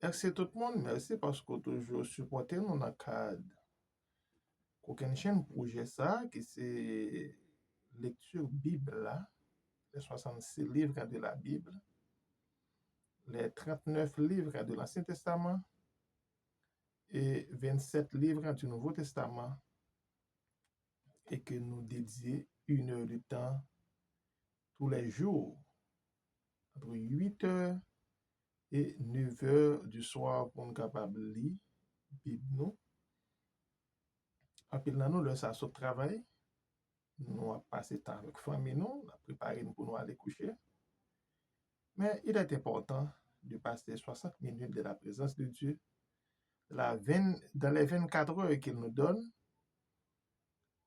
Merci tout le monde, merci parce que toujours supporté nous dans le cadre aucune chaîne projet ça, qui c'est lecture Bible là, les 66 livres de la Bible, les 39 livres de l'Ancien Testament et 27 livres du Nouveau Testament, et que nous dédions 1 heure de temps tous les jours, entre 8 heures et 9 heures du soir pour nous capables de lire Bible nous. Après nous, le ça saut travail. Nous avons passé temps avec la famille, nous avons préparé pour nous aller coucher. Mais il est important de passer 60 minutes de la présence de Dieu. Dans les 24 heures qu'il nous donne,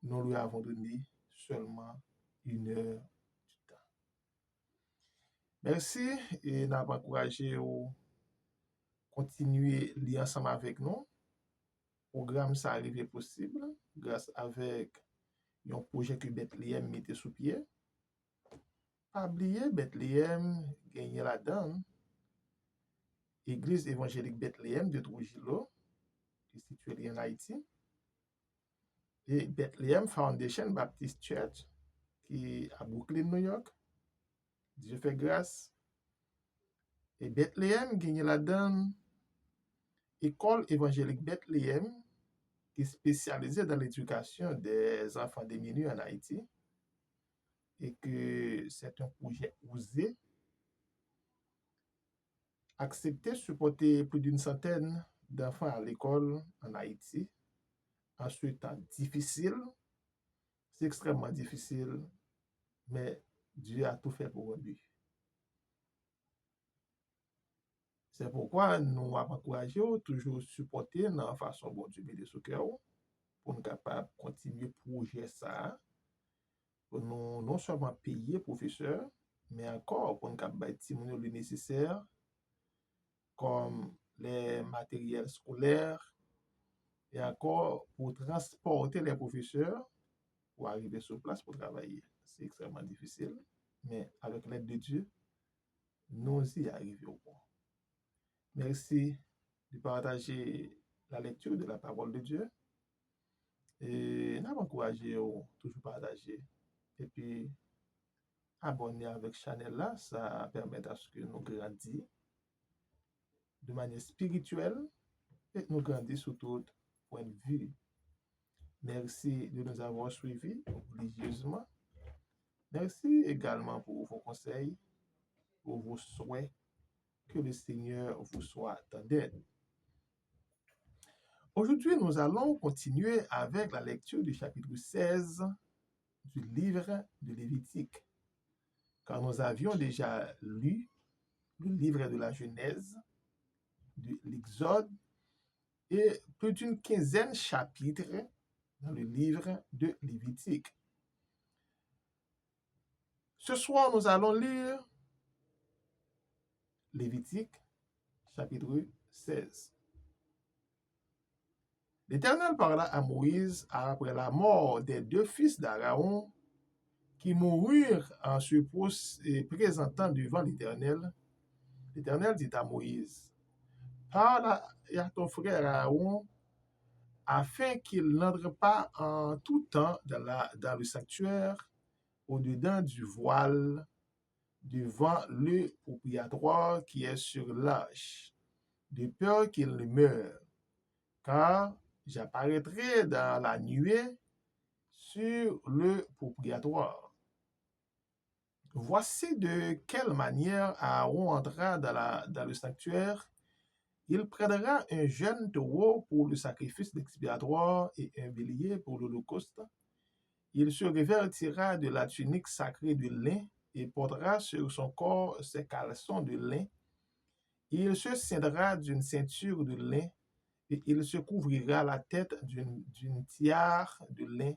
nous lui avons donné seulement 1 heure du temps. Merci et nous avons encouragé à continuer à lire ensemble avec nous. Le programme ça arrivé possible grâce avec un projet que Bethléem mettait sous pied. Pas oublier Bethléem gagné la donne. Église évangélique Bethléem de Trujillo, qui est située en Haïti, et Bethléem Foundation Baptist Church, qui est à Brooklyn, New York. Dieu fait grâce. Et Bethléem gagne là-dedans École évangélique Bethléem, qui est spécialisée dans l'éducation des enfants démunis en Haïti, et que c'est un projet osé, accepté, supporter plus d'une centaine d'enfants à l'école en Haïti, en ce temps difficile. C'est extrêmement difficile, mais Dieu a tout fait pour lui. C'est pourquoi nous avons encouragé, toujours supporter dans la façon dont Dieu met sous cœur, pour nous capables de continuer le projet ça, pour nous non seulement payer professeurs, mais encore pour nous capables de le nécessaire, comme les matériels scolaires, et encore pour transporter les professeurs pour arriver sur place pour travailler. C'est extrêmement difficile, mais avec l'aide de Dieu, nous y arrivons. Merci de partager la lecture de la parole de Dieu. Et nous encouragé à toujours partager. Et puis, abonner avec Chanel là, ça permet à ce que nous grandissions de manière spirituelle et nous grandissions sous tout point de vue. Merci de nous avoir suivis religieusement. Merci également pour vos conseils, pour vos souhaits. Que le Seigneur vous soit d'aide. Aujourd'hui, nous allons continuer avec la lecture du chapitre 16 du livre de Lévitique. Car nous avions déjà lu le livre de la Genèse, de l'Exode et plus d'une quinzaine de chapitres dans le livre de Lévitique. Ce soir, nous allons lire Lévitique, chapitre 16. L'Éternel parla à Moïse après la mort des 2 fils d'Aaron qui moururent en se présentant devant l'Éternel. L'Éternel dit à Moïse, parle à ton frère Aaron afin qu'il n'entre pas en tout temps dans le sanctuaire au-dedans du voile devant le propriatoire qui est sur l'arche, de peur qu'il ne meure, car j'apparaîtrai dans la nuée sur le propriatoire. Voici de quelle manière Aaron entra dans le sanctuaire. Il prendra un jeune taureau pour le sacrifice expiatoire et un bélier pour l'holocauste. Il se revêtira de la tunique sacrée de lin et portera sur son corps ses caleçons de lin. Il se ceindra d'une ceinture de lin et il se couvrira la tête d'une tiare de lin.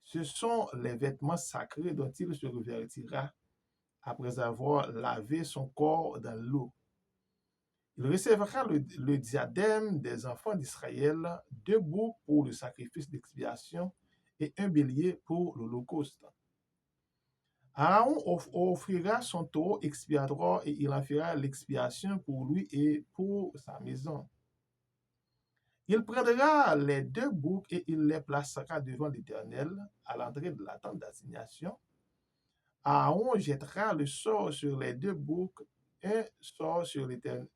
Ce sont les vêtements sacrés dont il se revêtira après avoir lavé son corps dans l'eau. Il recevra le diadème des enfants d'Israël, 2 boucs pour le sacrifice d'expiation et un bélier pour l'holocauste. Aaron offrira son taureau expiatoire et il en fera l'expiation pour lui et pour sa maison. Il prendra les deux boucs et il les placera devant l'Éternel à l'entrée de la tente d'assignation. Aaron jettera le sort sur les deux boucs, un sort sur l'Éternel,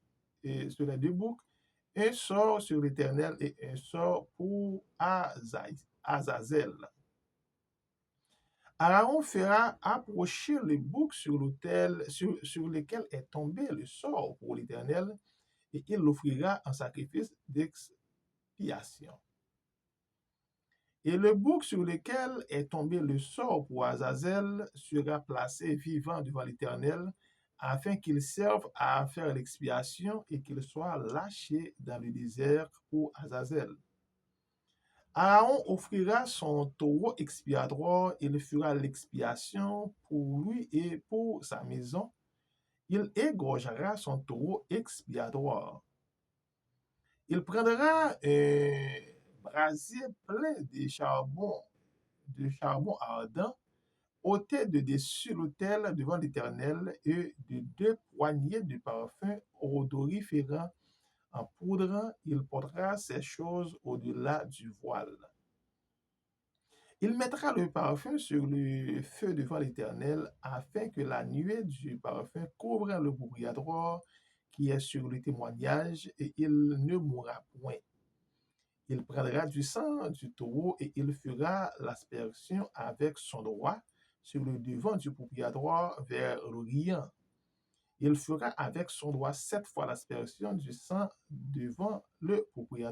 et sur les deux boucs, un sort sur l'Éternel et un sort pour Azazel. Aaron fera approcher le bouc sur l'autel sur lequel est tombé le sort pour l'Éternel et il l'offrira en sacrifice d'expiation. Et le bouc sur lequel est tombé le sort pour Azazel sera placé vivant devant l'Éternel afin qu'il serve à faire l'expiation et qu'il soit lâché dans le désert pour Azazel. Aaron offrira son taureau expiatoire, il fera l'expiation pour lui et pour sa maison. Il égorgera son taureau expiatoire. Il prendra un brasier plein de charbon ardent, ôté de dessus l'autel devant l'Éternel, et de 2 poignées de parfum odoriférant en poudre. Il portera ces choses au-delà du voile. Il mettra le parfum sur le feu devant l'Éternel, afin que la nuée du parfum couvre le bouclier qui est sur le témoignage, et il ne mourra point. Il prendra du sang du taureau et il fera l'aspersion avec son doigt sur le devant du bouclier vers l'Orient. Il fera avec son doigt 7 fois l'aspersion du sang devant le bouclier.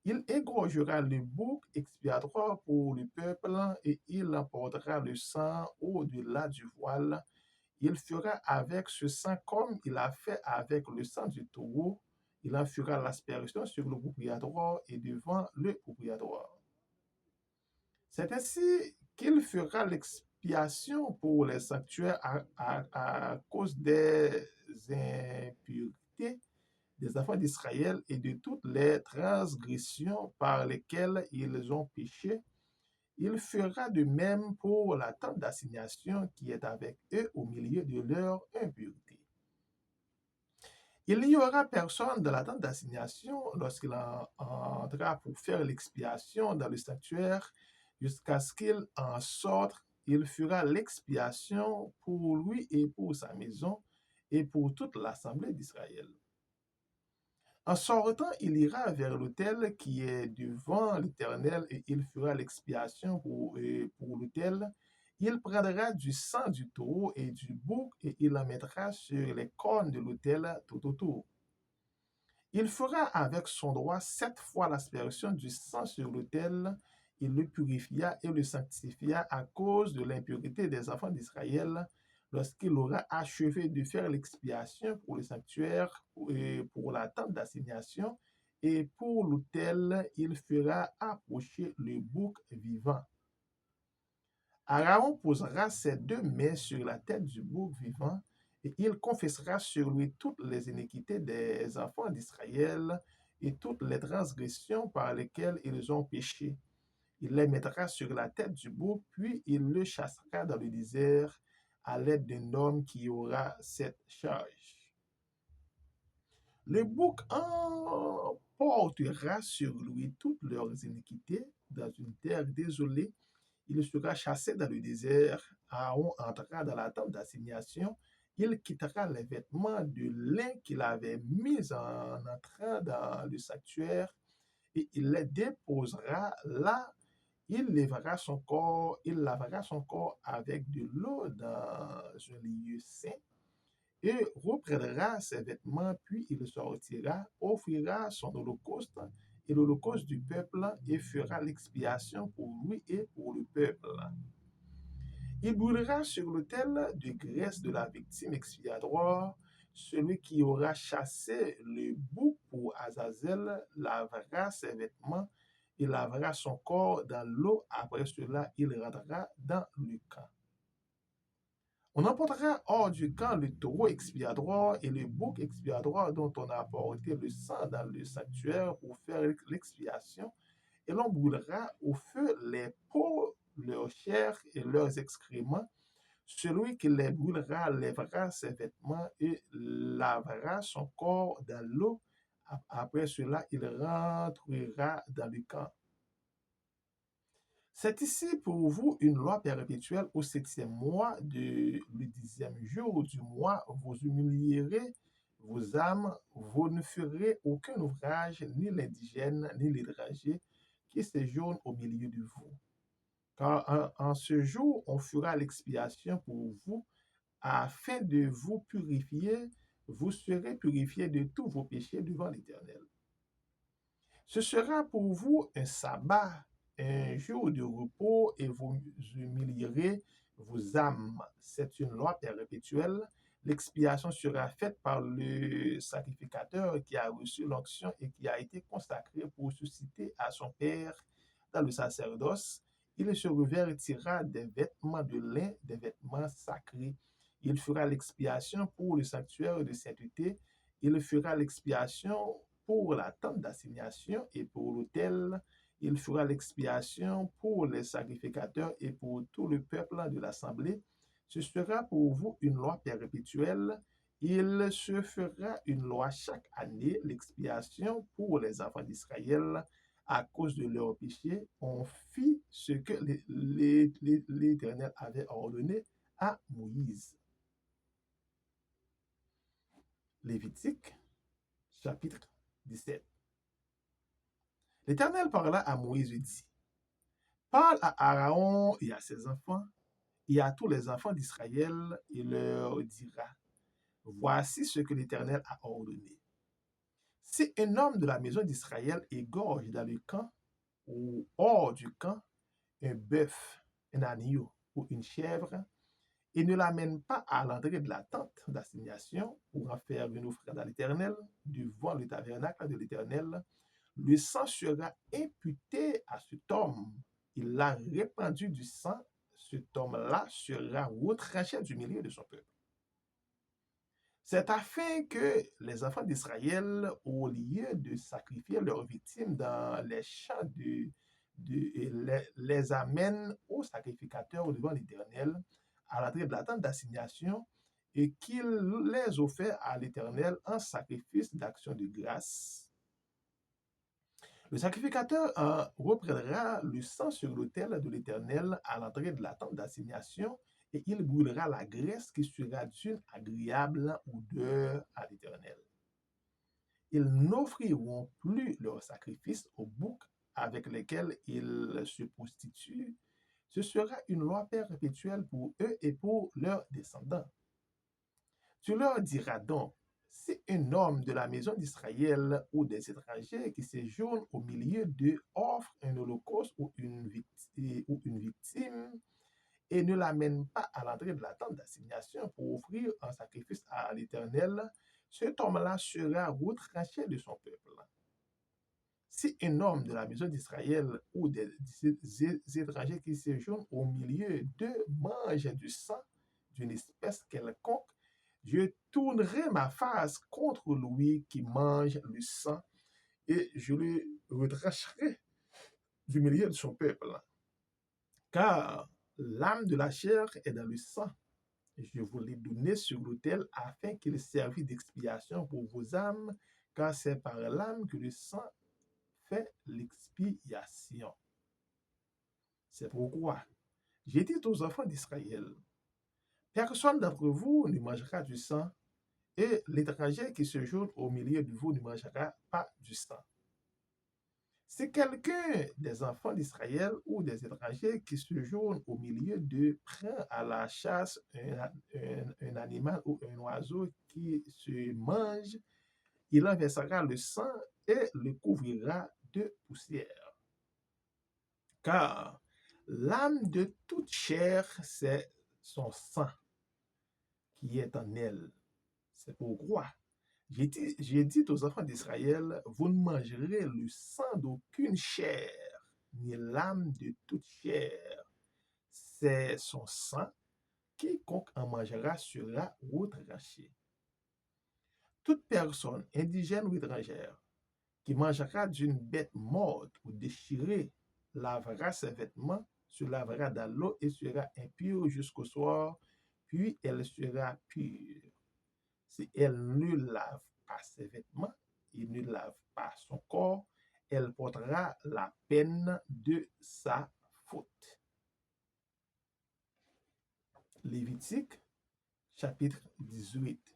Il égorgera le bouc expiatoire pour le peuple et il emportera le sang au-delà du voile. Il fera avec ce sang comme il a fait avec le sang du taureau. Il en fera l'aspersion sur le bouclier et devant le bouclier. C'est ainsi qu'il fera l'expiation pour les sanctuaires à cause des impuretés des enfants d'Israël et de toutes les transgressions par lesquelles ils ont péché. Il fera de même pour la tente d'assignation qui est avec eux au milieu de leur impureté. Il n'y aura personne dans la tente d'assignation lorsqu'il entrera pour faire l'expiation dans le sanctuaire jusqu'à ce qu'il en sorte. Il fera l'expiation pour lui et pour sa maison et pour toute l'assemblée d'Israël. En sortant, il ira vers l'autel qui est devant l'Éternel et il fera l'expiation pour l'autel. Il prendra du sang du taureau et du bouc et il en mettra sur les cornes de l'autel tout autour. Il fera avec son doigt 7 fois l'aspersion du sang sur l'autel. Il le purifia et le sanctifia à cause de l'impureté des enfants d'Israël lorsqu'il aura achevé de faire l'expiation pour le sanctuaire et pour la tente d'assignation et pour l'autel, il fera approcher le bouc vivant. Aaron posera ses 2 mains sur la tête du bouc vivant et il confessera sur lui toutes les iniquités des enfants d'Israël et toutes les transgressions par lesquelles ils ont péché. Il les mettra sur la tête du bouc, puis il le chassera dans le désert à l'aide d'un homme qui aura cette charge. Le bouc emportera sur lui toutes leurs iniquités dans une terre désolée. Il sera chassé dans le désert. Aaron entrera dans la tente d'assignation. Il quittera les vêtements de lin qu'il avait mis en entrant dans le sanctuaire et il les déposera là. Il lavera son corps avec de l'eau dans un lieu saint et reprendra ses vêtements, puis il sortira, offrira son holocauste et l'holocauste du peuple et fera l'expiation pour lui et pour le peuple. Il brûlera sur l'autel de graisse de la victime expiatoire. Celui qui aura chassé le bouc pour Azazel lavera ses vêtements et lavera son corps dans l'eau. Après cela, il rentrera dans le camp. On emportera hors du camp le taureau expiatoire et le bouc expiatoire dont on a apporté le sang dans le sanctuaire pour faire l'expiation, et l'on brûlera au feu les peaux leur chair et leurs excréments. Celui qui les brûlera lèvera ses vêtements et lavera son corps dans l'eau. Après cela, il rentrera dans le camp. C'est ici pour vous une loi perpétuelle au 7e mois, le 10e jour du mois, vous humilierez vos âmes, vous ne ferez aucun ouvrage, ni l'indigène, ni l'étranger, qui séjourne au milieu de vous. Car en ce jour, on fera l'expiation pour vous, afin de vous purifier, vous serez purifiés de tous vos péchés devant l'Éternel. Ce sera pour vous un sabbat, un jour de repos, et vous humilierez vos âmes. C'est une loi perpétuelle. L'expiation sera faite par le sacrificateur qui a reçu l'onction et qui a été consacré pour susciter à son Père dans le sacerdoce. Il se revêtira des vêtements de lin, des vêtements sacrés. Il fera l'expiation pour le sanctuaire de sainteté. Il fera l'expiation pour la tente d'assignation et pour l'autel. Il fera l'expiation pour les sacrificateurs et pour tout le peuple de l'assemblée. Ce sera pour vous une loi perpétuelle. Il se fera une loi chaque année, l'expiation pour les enfants d'Israël à cause de leurs péchés. On fit ce que l'Éternel avait ordonné à Moïse. Lévitique, chapitre 17. L'Éternel parla à Moïse et dit, parle à Aaron et à ses enfants et à tous les enfants d'Israël et leur dira, voici ce que l'Éternel a ordonné. Si un homme de la maison d'Israël égorge dans le camp ou hors du camp un bœuf, un agneau ou une chèvre, et ne l'amène pas à l'entrée de la tente d'assignation pour en faire une offrande à l'Éternel devant le tabernacle de l'Éternel, le sang sera imputé à cet homme. Il a répandu du sang, cet homme-là sera retranché du milieu de son peuple. C'est afin que les enfants d'Israël, au lieu de sacrifier leurs victimes dans les champs, les amènent au sacrificateur devant l'Éternel, à l'entrée de la tente d'assignation, et qu'il les offre à l'Éternel en sacrifice d'action de grâce. Le sacrificateur reprendra le sang sur l'autel de l'Éternel à l'entrée de la tente d'assignation et il brûlera la graisse qui sera d'une agréable odeur à l'Éternel. Ils n'offriront plus leur sacrifice aux boucs avec lesquels ils se prostituent. Ce sera une loi perpétuelle pour eux et pour leurs descendants. Tu leur diras donc, si un homme de la maison d'Israël ou des étrangers qui séjournent au milieu d'eux offre un holocauste ou une victime et ne l'amène pas à l'entrée de la tente d'assignation pour offrir un sacrifice à l'Éternel, cet homme-là sera retranché de son peuple. Si un homme de la maison d'Israël ou des étrangers qui séjournent au milieu d'eux mange du sang d'une espèce quelconque, je tournerai ma face contre lui qui mange le sang et je le retrancherai du milieu de son peuple. Car l'âme de la chair est dans le sang. Je vous l'ai donné sur l'autel afin qu'il servît d'expiation pour vos âmes, car c'est par l'âme que le sang fait l'expiation. C'est pourquoi j'ai dit aux enfants d'Israël, personne d'entre vous ne mangera du sang, et l'étranger qui séjourne au milieu de vous ne mangera pas du sang. Si quelqu'un des enfants d'Israël ou des étrangers qui séjournent au milieu d'eux prend à la chasse un animal ou un oiseau qui se mange, il en versera le sang et le couvrira de poussière. Car l'âme de toute chair, c'est son sang qui est en elle. C'est pourquoi j'ai dit aux enfants d'Israël, vous ne mangerez le sang d'aucune chair, ni l'âme de toute chair. C'est son sang, quiconque en mangera sera retranché. Toute personne, indigène ou étrangère, qui mangera d'une bête morte ou déchirée, lavera ses vêtements se lavera dans l'eau et sera impure jusqu'au soir, puis elle sera pure. Si elle ne lave pas ses vêtements et ne lave pas son corps, elle portera la peine de sa faute. Lévitique, chapitre 18.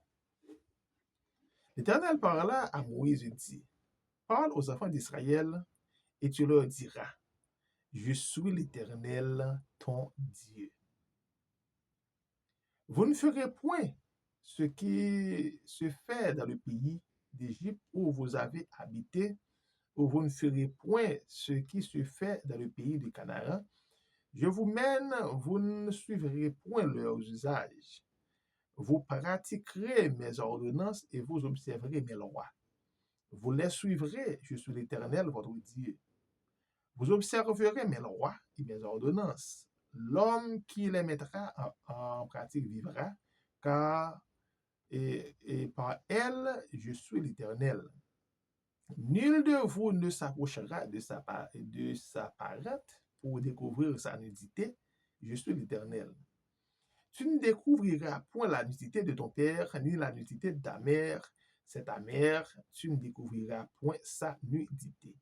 L'Éternel parla à Moïse et dit, parle aux enfants d'Israël et tu leur diras, je suis l'Éternel, ton Dieu. Vous ne ferez point ce qui se fait dans le pays d'Égypte où vous avez habité, où vous ne ferez point ce qui se fait dans le pays de Canaan. Je vous mène, vous ne suivrez point leurs usages. Vous pratiquerez mes ordonnances et vous observerez mes lois. Vous les suivrez, je suis l'Éternel, votre Dieu. Vous observerez mes lois et mes ordonnances. L'homme qui les mettra en pratique vivra, car et par elles, je suis l'Éternel. Nul de vous ne s'approchera de sa parente pour découvrir sa nudité. Je suis l'Éternel. Tu ne découvriras point la nudité de ton père, ni la nudité de ta mère. C'est ta mère, tu ne découvriras point sa nudité.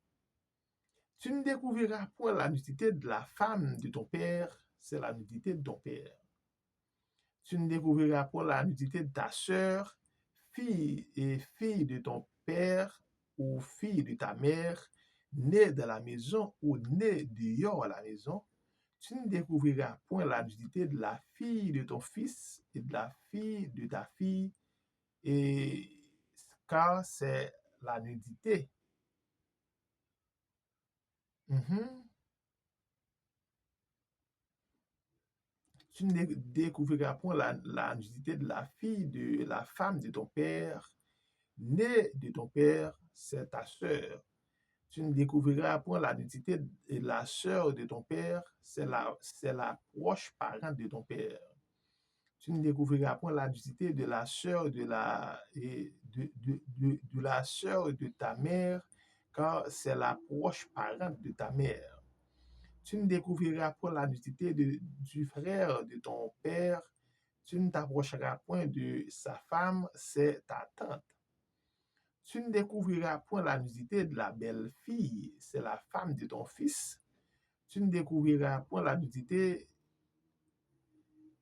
Tu ne découvriras point la nudité de la femme de ton père, c'est la nudité de ton père. Tu ne découvriras point la nudité de ta sœur, fille de ton père ou fille de ta mère, née dans la maison ou née dehors à la maison. Tu ne découvriras point la nudité de la fille de ton fils et de la fille de ta fille, et car c'est la nudité. Tu ne découvriras point la nudité de la fille de la femme de ton père, née de ton père, c'est ta sœur. Tu ne découvriras point la nudité de la sœur de ton père, c'est la proche parente de ton père. Tu ne découvriras point la nudité de la sœur de la sœur de ta mère, car c'est la proche parente de ta mère. Tu ne découvriras point la nudité du frère de ton père, tu ne t'approcheras point de sa femme, c'est ta tante. Tu ne découvriras point la nudité de la belle-fille, c'est la femme de ton fils. Tu ne découvriras point la nudité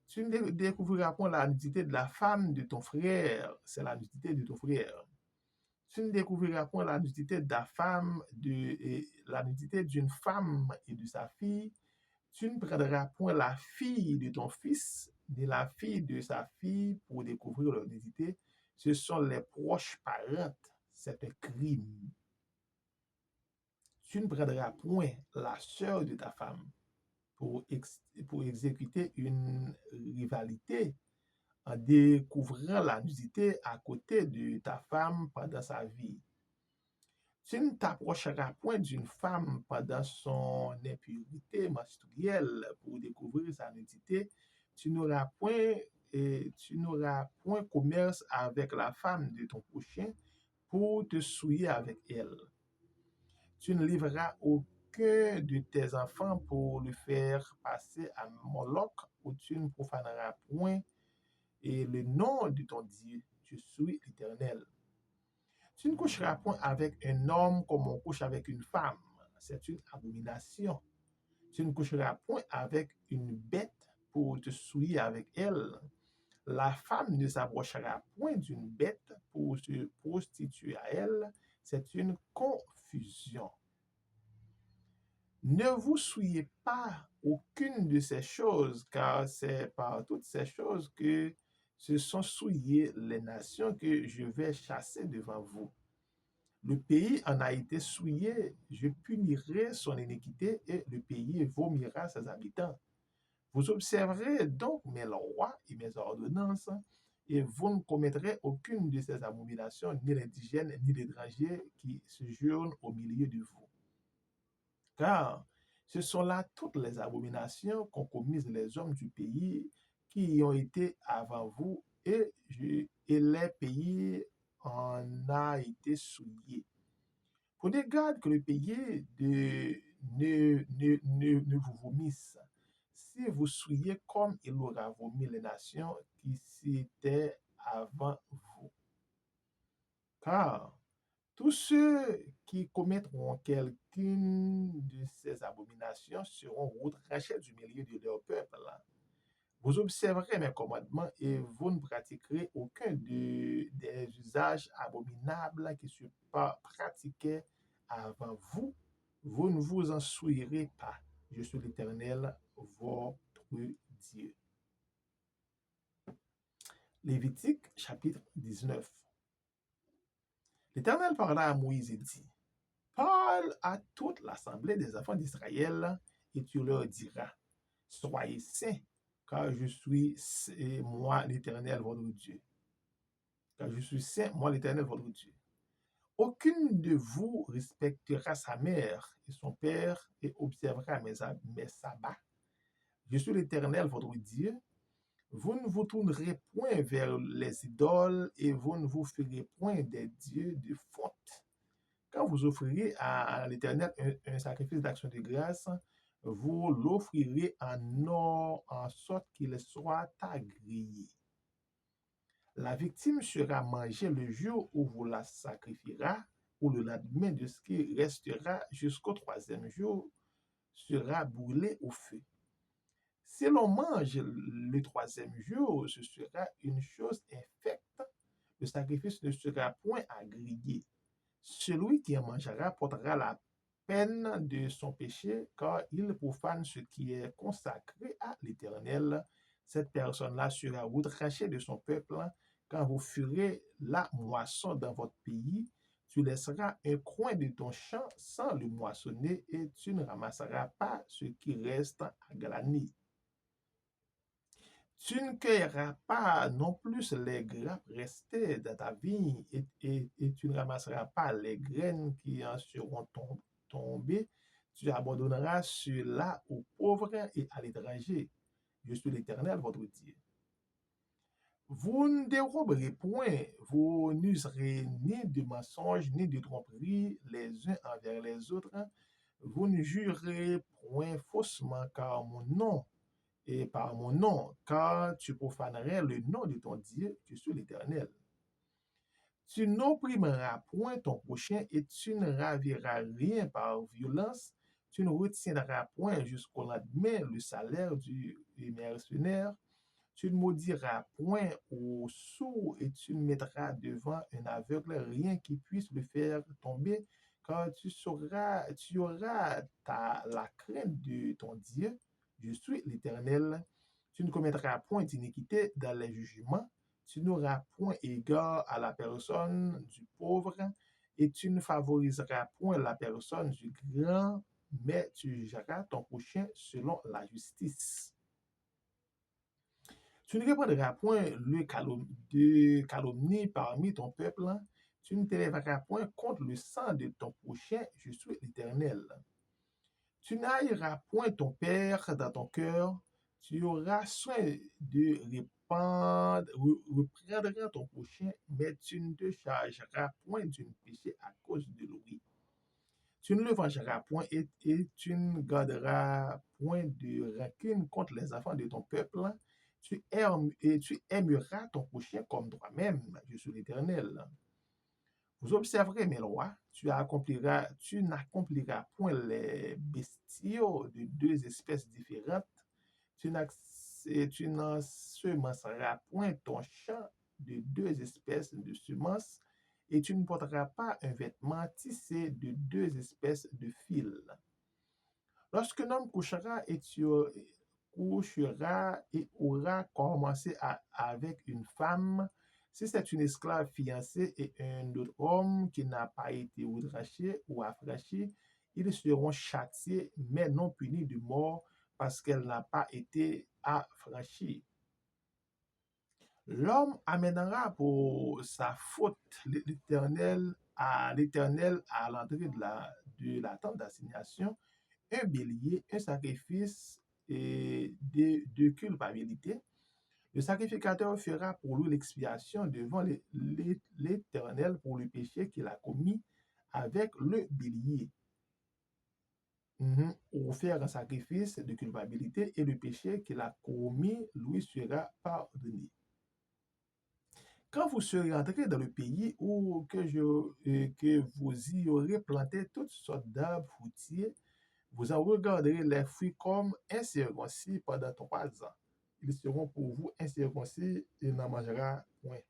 Tu ne découvriras point la nudité de la femme de ton frère, c'est la nudité de ton frère. Tu ne découvriras point la nudité de la nudité d'une femme et de sa fille. Tu ne prendras point la fille de ton fils, ni la fille de sa fille pour découvrir leur nudité. Ce sont les proches parentes. C'est un crime. Tu ne prendras point la sœur de ta femme pour exécuter une rivalité en découvrant la nudité à côté de ta femme pendant sa vie. Tu ne t'approcheras point d'une femme pendant son impurité menstruelle pour découvrir sa nudité. Tu n'auras point commerce avec la femme de ton prochain pour te souiller avec elle. Tu ne livreras aucun de tes enfants pour le faire passer à Moloch, ou tu ne profaneras point et le nom de ton Dieu. Je suis l'Éternel. Tu ne coucheras point avec un homme comme on couche avec une femme. C'est une abomination. Tu ne coucheras point avec une bête pour te souiller avec elle. La femme ne s'approchera point d'une bête pour se prostituer à elle. C'est une confusion. Ne vous souillez pas aucune de ces choses, car c'est par toutes ces choses que se sont souillées les nations que je vais chasser devant vous. Le pays en a été souillé, je punirai son iniquité et le pays vomira ses habitants. Vous observerez donc mes lois et mes ordonnances, et vous ne commettrez aucune de ces abominations, ni l'indigène, ni l'étranger qui séjourne au milieu de vous. Car ce sont là toutes les abominations qu'ont commises les hommes du pays qui y ont été avant vous, et les pays en a été souillé. Prenez garde que le pays ne vous vomisse. Si vous souillez comme il aura vomi les nations qui s'étaient avant vous. Car tous ceux qui commettront quelqu'une de ces abominations seront retranchés du milieu de leur peuple. Vous observerez mes commandements et vous ne pratiquerez aucun des usages abominables qui se pratiquaient avant vous. Vous ne vous en souillerez pas. Je suis l'Éternel, votre Dieu. Lévitique chapitre 19. L'Éternel parla à Moïse et dit, parle à toute l'assemblée des enfants d'Israël et tu leur diras, soyez saints, car je suis moi l'Éternel votre Dieu. Car je suis saint, moi l'Éternel votre Dieu. Aucune de vous respectera sa mère et son père et observera mes sabbats. Je suis l'Éternel votre Dieu. Vous ne vous tournerez point vers les idoles et vous ne vous ferez point des dieux de fonte. Quand vous offrirez à l'Éternel un sacrifice d'action de grâce, vous l'offrirez en sorte qu'il soit agréé. La victime sera mangée le jour où vous la sacrifierez, ou le lendemain de ce qui restera jusqu'au troisième jour sera brûlé au feu. Si l'on mange le troisième jour, ce sera une chose infecte. Le sacrifice ne sera point agréé. Celui qui en mangera portera la peine de son péché, car il profane ce qui est consacré à l'Éternel. Cette personne-là sera retranchée de son peuple. Quand vous ferez la moisson dans votre pays, tu laisseras un coin de ton champ sans le moissonner et tu ne ramasseras pas ce qui reste à glaner. Tu ne cueilleras pas non plus les grappes restées dans ta vigne et tu ne ramasseras pas les graines qui en seront tombées. Tu abandonneras cela aux pauvres et à l'étranger. Je suis l'Éternel, votre Dieu. Vous ne déroberez point, vous n'userez ni de mensonges ni de tromperies les uns envers les autres. Vous ne jurerez point faussement car mon nom et par mon nom, car tu profanerais le nom de ton Dieu, je suis l'Éternel. Tu n'opprimeras point ton prochain et tu ne raviras rien par violence. Tu ne retiendras point jusqu'au lendemain le salaire du mercenaire. Tu ne maudiras point au sourd et tu ne mettras devant un aveugle rien qui puisse le faire tomber, car tu auras la crainte de ton Dieu. Je suis l'Éternel. Tu ne commettras point d'iniquité dans les jugements. Tu n'auras point égard à la personne du pauvre et tu ne favoriseras point la personne du grand, mais tu jugeras ton prochain selon la justice. Tu ne répandras point de calomnie parmi ton peuple. Tu ne t'élèveras point contre le sang de ton prochain. Je suis l'Éternel. Tu n'haïras point ton père dans ton cœur. Tu auras soin de reprendre ton prochain, mais tu ne te chargeras point d'un péché à cause de lui. Tu ne le vengeras point et tu ne garderas point de rancune contre les enfants de ton peuple. Tu aimeras ton prochain comme toi-même. Je suis l'Éternel. Vous observerez mes lois. Tu n'accompliras point les bestiaux de deux espèces différentes. Tu n'ensemenceras point ton champ de deux espèces de semences, et tu ne porteras pas un vêtement tissé de deux espèces de fils. Lorsque l'homme couchera et aura commencé avec une femme, si c'est une esclave fiancée et un autre homme qui n'a pas été outraché ou affranchi, ils seront châtiés, mais non punis de mort parce qu'elle n'a pas été affranchie. L'homme amènera pour sa faute à l'entrée de la tente d'assignation un bélier, un sacrifice de culpabilité. Le sacrificateur fera pour lui l'expiation devant l'Éternel pour le péché qu'il a commis avec le bélier. offert un sacrifice de culpabilité et le péché qu'il a commis lui sera pardonné. Quand vous serez entré dans le pays où que vous y aurez planté toutes sortes d'arbres fruitiers, vous en regarderez les fruits comme incirconcis pendant 3 ans. Ils seront pour vous incirconcis et n'en mangera point.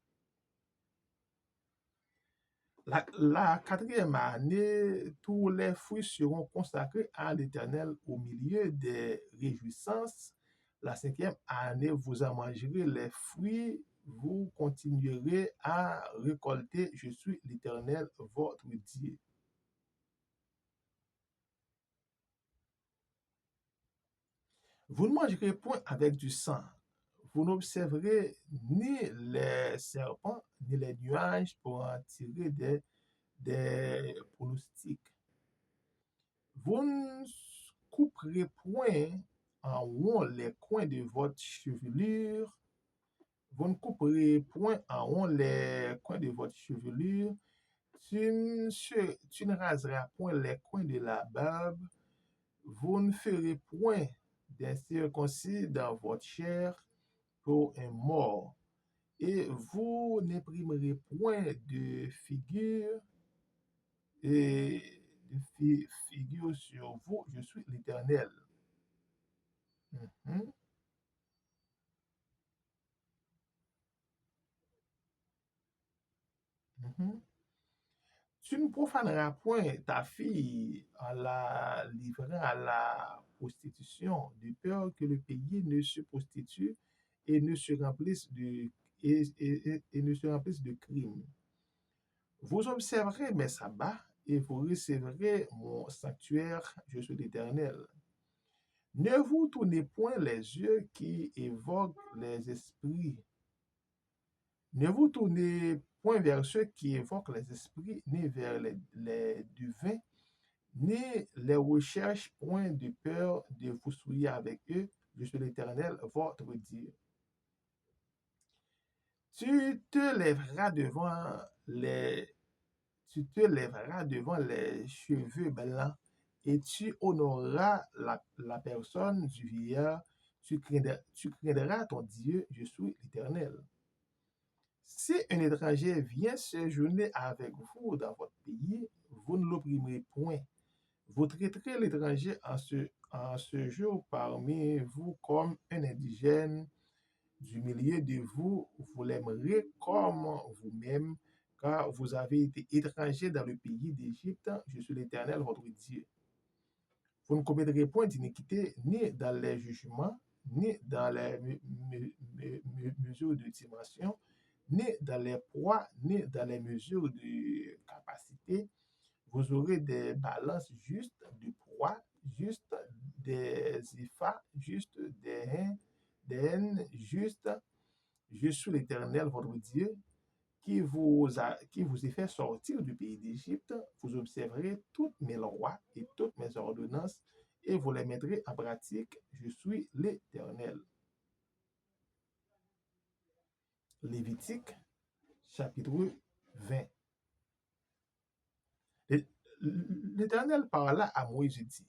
La quatrième année, tous les fruits seront consacrés à l'Éternel au milieu des réjouissances. La cinquième année, vous en mangerez les fruits, vous continuerez à récolter. Je suis l'Éternel, votre Dieu. Vous ne mangerez point avec du sang. Vous n'observerez ni les serpents, ni les nuages pour en tirer des pronostics. Vous ne couperez point en rond les coins de votre chevelure. Vous ne couperez point en rond les coins de votre chevelure. Tu ne raseras point les coins de la barbe. Vous ne ferez point d'incirconcis dans votre chair pour un mort. Et vous n'imprimerez point de figure et figure sur vous. Je suis l'Éternel. Mhm, mhm. Tu ne profaneras point ta fille en la livrant à la prostitution, de peur que le pays ne se prostitue et ne se remplisse et ne se remplisse de crimes. Vous observerez mes sabbats et vous recevrez mon sanctuaire, je suis l'Éternel. Ne vous tournez point les yeux qui évoquent les esprits. Ne vous tournez point vers ceux qui évoquent les esprits, ni vers les divins, ni les recherches point de peur de vous souiller avec eux. Je suis l'Éternel, votre Dieu. Tu te lèveras devant les, tu te lèveras devant les cheveux blancs et tu honoreras la personne du vieillard. Tu craindras ton Dieu, je suis l'Éternel. Si un étranger vient séjourner avec vous dans votre pays, vous ne l'opprimerez point. Vous traiterez l'étranger en ce jour parmi vous comme un indigène du milieu de vous. Vous l'aimerez comme vous-même, car vous avez été étranger dans le pays d'Égypte. Je suis l'Éternel, votre Dieu. Vous ne commettrez point d'iniquité ni dans les jugements, ni dans les mesures de dimension, ni dans les poids, ni dans les mesures de capacité. Vous aurez des balances justes, du poids juste, des ifas justes, des haines justes. Je suis l'Éternel, votre Dieu, qui vous ai fait sortir du pays d'Égypte. Vous observerez toutes mes lois et toutes mes ordonnances et vous les mettrez en pratique. Je suis l'Éternel. Lévitique, chapitre 20. L'Éternel parla à Moïse et dit,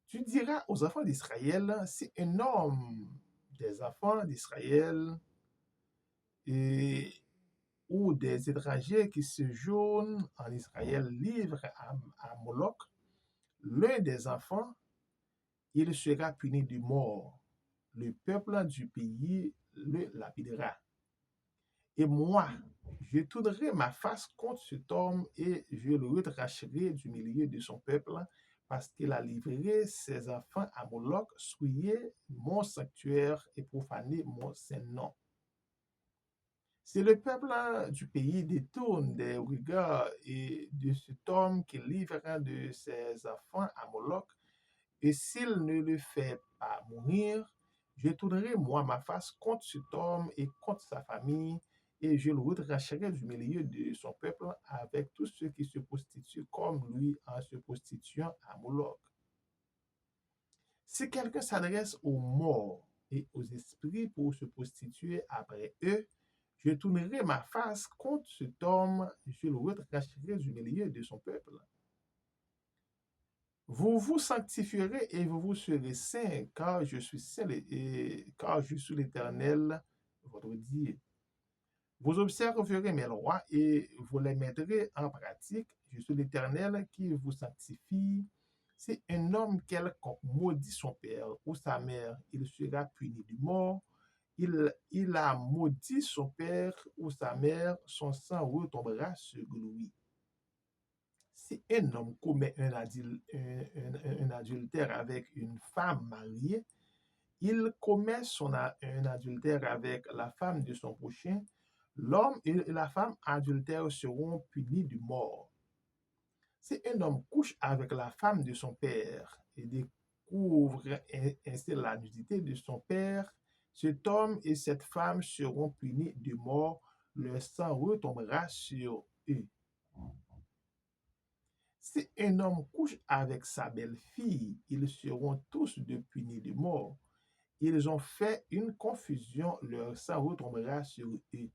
tu diras aux enfants d'Israël, si un homme des enfants d'Israël et ou des étrangers qui séjournent en Israël livre à Moloch l'un des enfants, il sera puni de mort. Le peuple du pays le lapidera. Et moi, je tournerai ma face contre cet homme et je le retrancherai du milieu de son peuple parce qu'il a livré ses enfants à Moloch, souillé mon sanctuaire et profané mon saint nom. Si le peuple du pays détourne des regards et de cet homme qui livrera de ses enfants à Moloch, et s'il ne le fait pas mourir, je tournerai moi ma face contre cet homme et contre sa famille, et je le retrancherai du milieu de son peuple avec tous ceux qui se prostituent comme lui en se prostituant à Moloch. Si quelqu'un s'adresse aux morts et aux esprits pour se prostituer après eux, je tournerai ma face contre cet homme, je le retrancherai du milieu de son peuple. Vous vous sanctifierez et vous vous serez saints, car je suis saint et car je suis l'Éternel, votre Dieu. Vous observerez mes lois et vous les mettrez en pratique. Je suis l'Éternel qui vous sanctifie. Si un homme quelconque maudit son père ou sa mère, il sera puni de mort. Il a maudit son père ou sa mère, son sang retombera sur lui. Si un homme commet un adultère avec une femme mariée, il commet un adultère avec la femme de son prochain, l'homme et la femme adultères seront punis de mort. Si un homme couche avec la femme de son père et découvre ainsi la nudité de son père, cet homme et cette femme seront punis de mort, leur sang retombera sur eux. Si un homme couche avec sa belle-fille, ils seront tous deux punis de mort. Ils ont fait une confusion, leur sang retombera sur eux.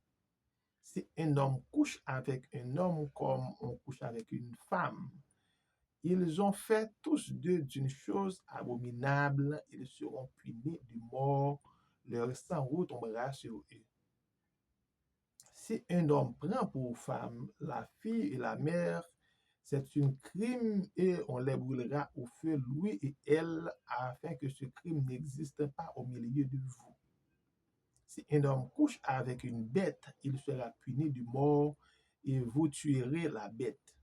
Si un homme couche avec un homme comme on couche avec une femme, ils ont fait tous deux d'une chose abominable, ils seront punis de mort, leur sang retombera sur eux. Si un homme prend pour femme la fille et la mère, c'est un crime et on les brûlera au feu, lui et elle, afin que ce crime n'existe pas au milieu de vous. Si un homme couche avec une bête, il sera puni de mort et vous tuerez la bête.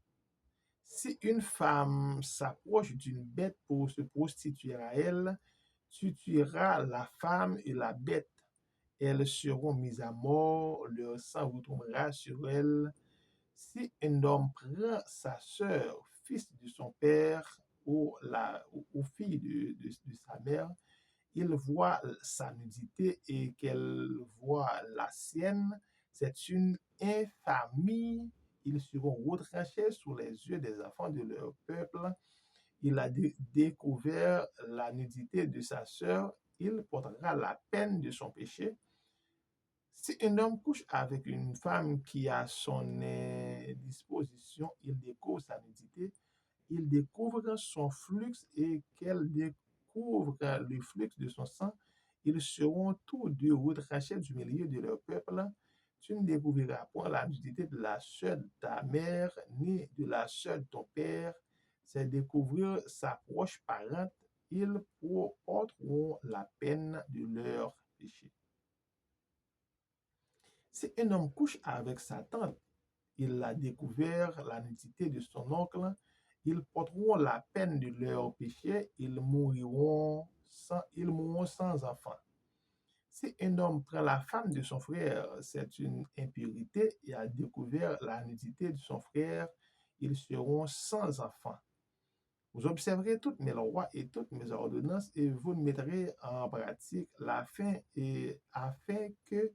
Si une femme s'approche d'une bête pour se prostituer à elle, tu tueras la femme et la bête. Elles seront mises à mort, leur sang retombera sur elles. Si un homme prend sa sœur, fils de son père ou fille de sa mère, il voit sa nudité et qu'elle voit la sienne, c'est une infamie. Ils seront retranchés sous les yeux des enfants de leur peuple. Il a découvert la nudité de sa sœur, il portera la peine de son péché. Si un homme couche avec une femme qui a son disposition, il découvre sa nudité, il découvre son flux et qu'elle découvre le flux de son sang, ils seront tous deux retranchés du milieu de leur peuple. Tu ne découvriras point la nudité de la sœur de ta mère, ni de la sœur de ton père. C'est découvrir sa proche parente. Ils porteront la peine de leur péché. Si un homme couche avec sa tante, il a découvert la nudité de son oncle, ils porteront la peine de leur péché, ils mourront sans enfant. Si un homme prend la femme de son frère, c'est une impurité et a découvert la nudité de son frère, ils seront sans enfant. Vous observerez toutes mes lois et toutes mes ordonnances et vous mettrez en pratique la fin et afin que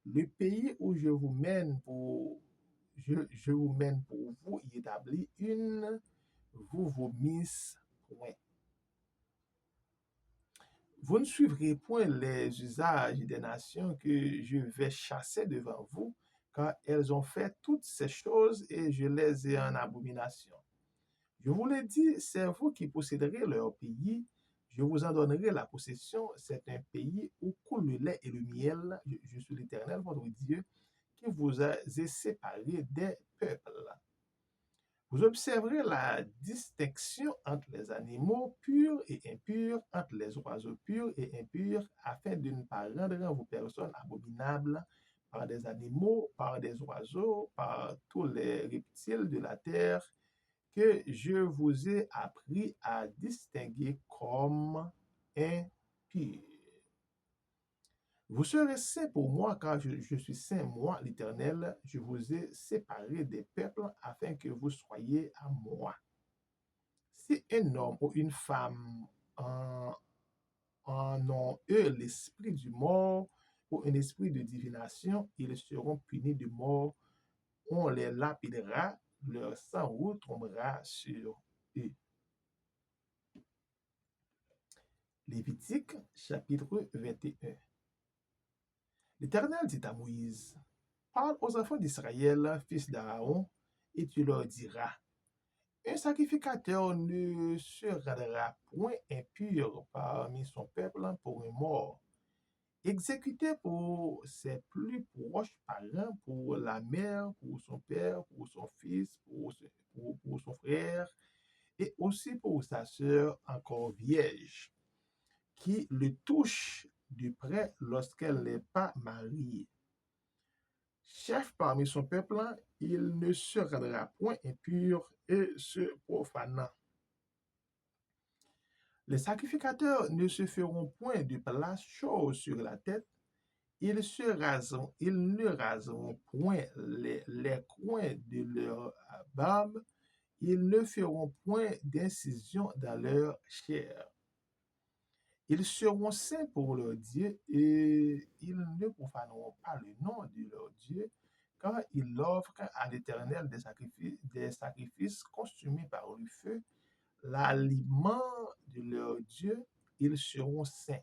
le pays où je vous mène pour vous y établir une, vous vomissez point. Vous ne suivrez point les usages des nations que je vais chasser devant vous, car elles ont fait toutes ces choses et je les ai en abomination. Je vous l'ai dit, c'est vous qui posséderez leur pays. Je vous en donnerai la possession. C'est un pays où coule le lait et le miel. Je suis l'Éternel, votre Dieu, qui vous a séparés des peuples. Vous observerez la distinction entre les animaux purs et impurs, entre les oiseaux purs et impurs, afin de ne pas rendre vos personnes abominables par des animaux, par des oiseaux, par tous les reptiles de la terre que je vous ai appris à distinguer comme impurs. Vous serez saints pour moi, car je suis saint, moi, l'Éternel. Je vous ai séparés des peuples afin que vous soyez à moi. Si un homme ou une femme en ont eux l'esprit du mort ou un esprit de divination, ils seront punis de mort. On les lapidera, leur sang retombera sur eux. Lévitique, chapitre 21. L'Éternel dit à Moïse, parle aux enfants d'Israël, fils d'Aaron, et tu leur diras, Un sacrificateur ne se rendra point impur parmi son peuple pour un mort, exécuté pour ses plus proches parents, pour la mère, pour son père, pour son fils, pour son frère, et aussi pour sa sœur encore vierge, qui le touche de près lorsqu'elle n'est pas mariée. Chef parmi son peuple, il ne se rendra point impur et se profanant. Les sacrificateurs ne se feront point de place chaude sur la tête, ils ne raseront point les coins de leur barbe, ils ne feront point d'incision dans leur chair. Ils seront saints pour leur Dieu et ils ne profaneront pas le nom de leur Dieu, car ils offrent à l'Éternel des sacrifices consumés par le feu, l'aliment de leur Dieu, ils seront saints.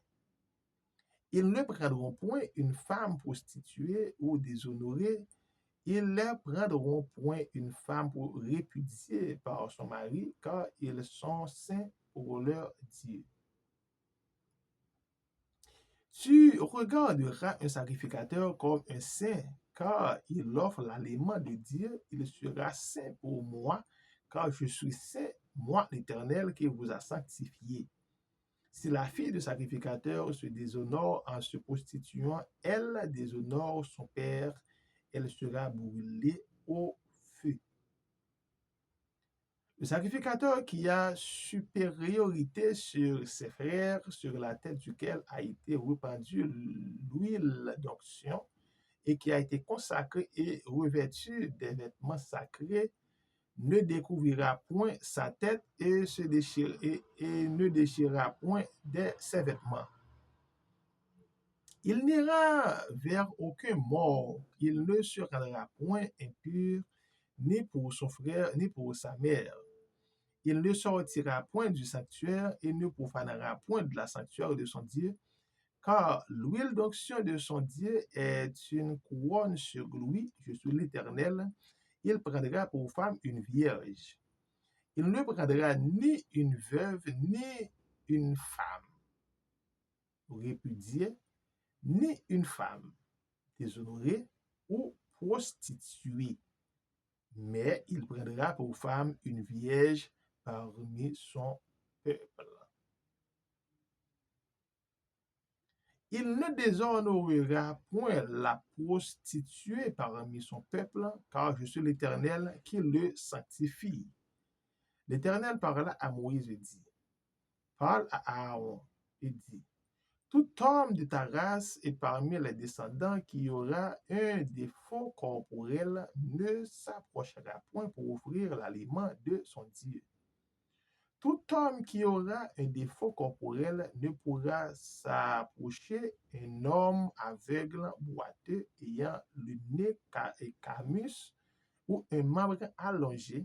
Ils ne prendront point une femme prostituée ou déshonorée, ils ne prendront point une femme répudiée par son mari, car ils sont saints pour leur Dieu. Tu regarderas un sacrificateur comme un saint, car il offre l'aliment de Dieu, il sera saint pour moi, car je suis saint, moi l'Éternel qui vous a sanctifié. Si la fille du sacrificateur se déshonore en se prostituant, elle déshonore son père, elle sera brûlée au feu. Le sacrificateur qui a supériorité sur ses frères, sur la tête duquel a été répandue l'huile d'onction, et qui a été consacré et revêtu des vêtements sacrés, ne découvrira point sa tête et ne déchirera point ses vêtements. Il n'ira vers aucun mort, il ne se rendra point impur, ni pour son frère, ni pour sa mère. Il ne sortira point du sanctuaire et ne profanera point de la sanctuaire de son Dieu, car l'huile d'onction de son Dieu est une couronne sur lui, je suis l'Éternel. Il prendra pour femme une vierge. Il ne prendra ni une veuve, ni une femme répudiée, ni une femme déshonorée ou prostituée, mais il prendra pour femme une vierge parmi son peuple. Il ne déshonorera point la prostituée parmi son peuple, car je suis l'Éternel qui le sanctifie. L'Éternel parla à Moïse et dit, parle à Aaron et dit, tout homme de ta race et parmi les descendants qui aura un défaut corporel ne s'approchera point pour offrir l'aliment de son Dieu. Tout homme qui aura un défaut corporel ne pourra s'approcher un homme aveugle, boiteux, ayant le nez camus ou un membre allongé,